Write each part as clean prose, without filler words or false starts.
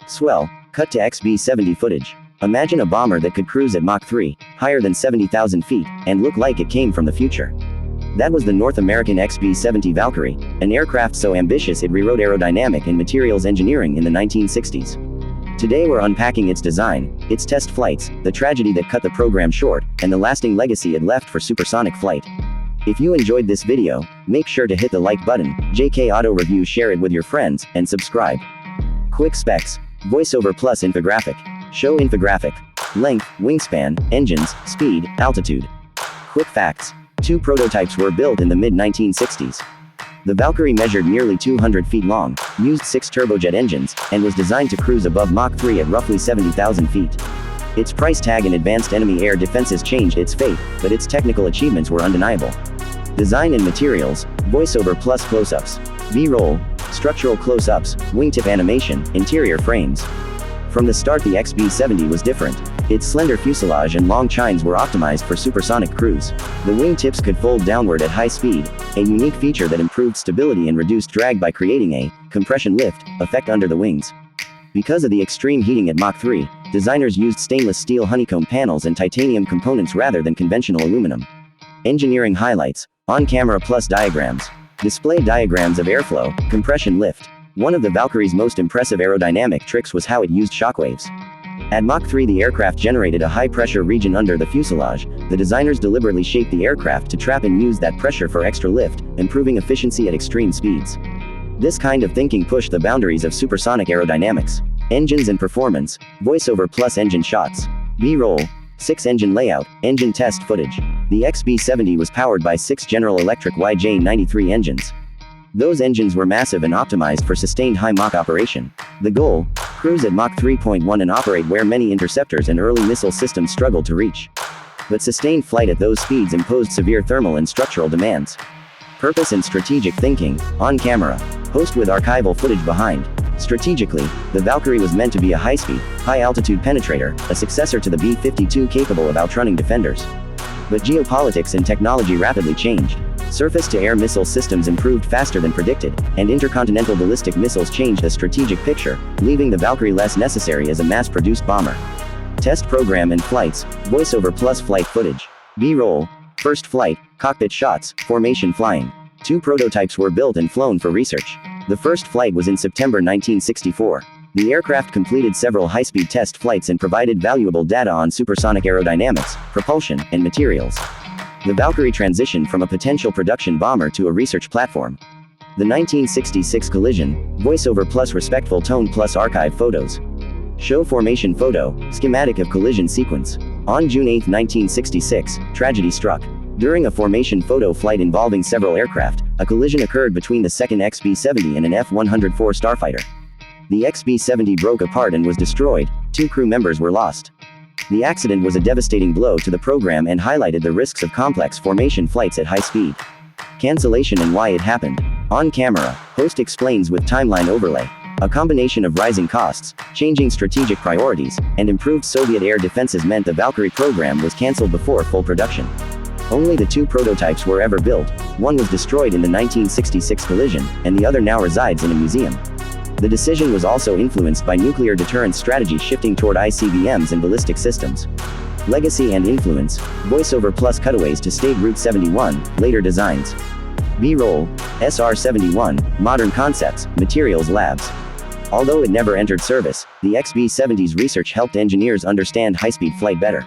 Swell, cut to XB-70 footage. Imagine a bomber that could cruise at Mach 3, higher than 70,000 feet, and look like it came from the future. That was the North American XB-70 Valkyrie, an aircraft so ambitious it rewrote aerodynamic and materials engineering in the 1960s. Today we're unpacking its design, its test flights, the tragedy that cut the program short, and the lasting legacy it left for supersonic flight. If you enjoyed this video, make sure to hit the like button, JK Auto Review, share it with your friends, and subscribe. Quick specs. Voiceover plus infographic. Show infographic. Length, wingspan, engines, speed, altitude. Quick facts. 2 prototypes were built in the mid-1960s. The Valkyrie measured nearly 200 feet long, used 6 turbojet engines, and was designed to cruise above Mach 3 at roughly 70,000 feet. Its price tag and advanced enemy air defenses changed its fate, but its technical achievements were undeniable. Design and materials, voiceover plus close-ups. B-roll, structural close-ups, wingtip animation, interior frames. From the start the XB-70 was different. Its slender fuselage and long chines were optimized for supersonic cruise. The wingtips could fold downward at high speed, a unique feature that improved stability and reduced drag by creating a compression lift effect under the wings. Because of the extreme heating at Mach 3, designers used stainless steel honeycomb panels and titanium components rather than conventional aluminum. Engineering highlights. On-camera plus diagrams. Display diagrams of airflow, compression lift. One of the Valkyrie's most impressive aerodynamic tricks was how it used shockwaves. At Mach 3 the aircraft generated a high-pressure region under the fuselage. The designers deliberately shaped the aircraft to trap and use that pressure for extra lift, improving efficiency at extreme speeds. This kind of thinking pushed the boundaries of supersonic aerodynamics. Engines and performance. Voiceover plus engine shots. B-roll. 6 engine layout, engine test footage. The XB-70 was powered by 6 General Electric YJ-93 engines. Those engines were massive and optimized for sustained high Mach operation. The goal? Cruise at Mach 3.1 and operate where many interceptors and early missile systems struggled to reach. But sustained flight at those speeds imposed severe thermal and structural demands. Purpose and strategic thinking. On camera. Host with archival footage behind. Strategically, the Valkyrie was meant to be a high-speed, high-altitude penetrator, a successor to the B-52 capable of outrunning defenders. But geopolitics and technology rapidly changed. Surface-to-air missile systems improved faster than predicted, and intercontinental ballistic missiles changed the strategic picture, leaving the Valkyrie less necessary as a mass-produced bomber. Test program and flights, voiceover plus flight footage. B-roll. First flight, cockpit shots, formation flying. 2 prototypes were built and flown for research. The first flight was in September 1964. The aircraft completed several high-speed test flights and provided valuable data on supersonic aerodynamics, propulsion, and materials. The Valkyrie transitioned from a potential production bomber to a research platform. The 1966 collision, voiceover plus respectful tone plus archive photos. Show formation photo, schematic of collision sequence. On June 8, 1966, tragedy struck. During a formation photo flight involving several aircraft, a collision occurred between the second XB-70 and an F-104 starfighter. The XB-70 broke apart and was destroyed. 2 crew members were lost. The accident was a devastating blow to the program and highlighted the risks of complex formation flights at high speed. Cancellation and why it happened. On camera, host explains with timeline overlay. A combination of rising costs, changing strategic priorities, and improved Soviet air defenses meant the Valkyrie program was cancelled before full production. Only the 2 prototypes were ever built. One was destroyed in the 1966 collision, and the other now resides in a museum. The decision was also influenced by nuclear deterrence strategy shifting toward ICBMs and ballistic systems. Legacy and influence. Voiceover plus cutaways to State Route 71, later designs. B-roll. SR-71, modern concepts, materials labs. Although it never entered service, the XB-70's research helped engineers understand high-speed flight better.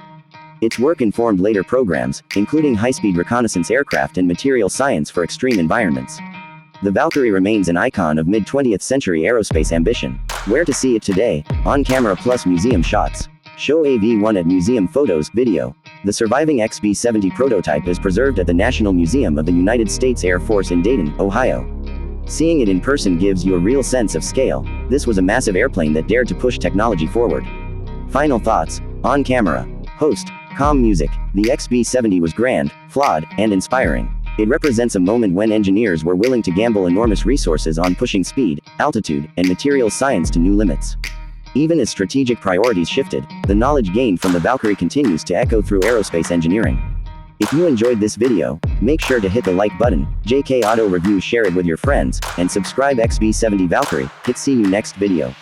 Its work informed later programs, including high-speed reconnaissance aircraft and material science for extreme environments. The Valkyrie remains an icon of mid-20th century aerospace ambition. Where to see it today? On camera plus museum shots. Show AV-1 at museum photos, video. The surviving XB-70 prototype is preserved at the National Museum of the United States Air Force in Dayton, Ohio. Seeing it in person gives you a real sense of scale. This was a massive airplane that dared to push technology forward. Final thoughts. On camera. Host. Calm music. The XB-70 was grand, flawed, and inspiring. It represents a moment when engineers were willing to gamble enormous resources on pushing speed, altitude, and materials science to new limits. Even as strategic priorities shifted, the knowledge gained from the Valkyrie continues to echo through aerospace engineering. If you enjoyed this video, make sure to hit the like button, JK Auto Review, share it with your friends, and subscribe. XB-70 Valkyrie. See you next video.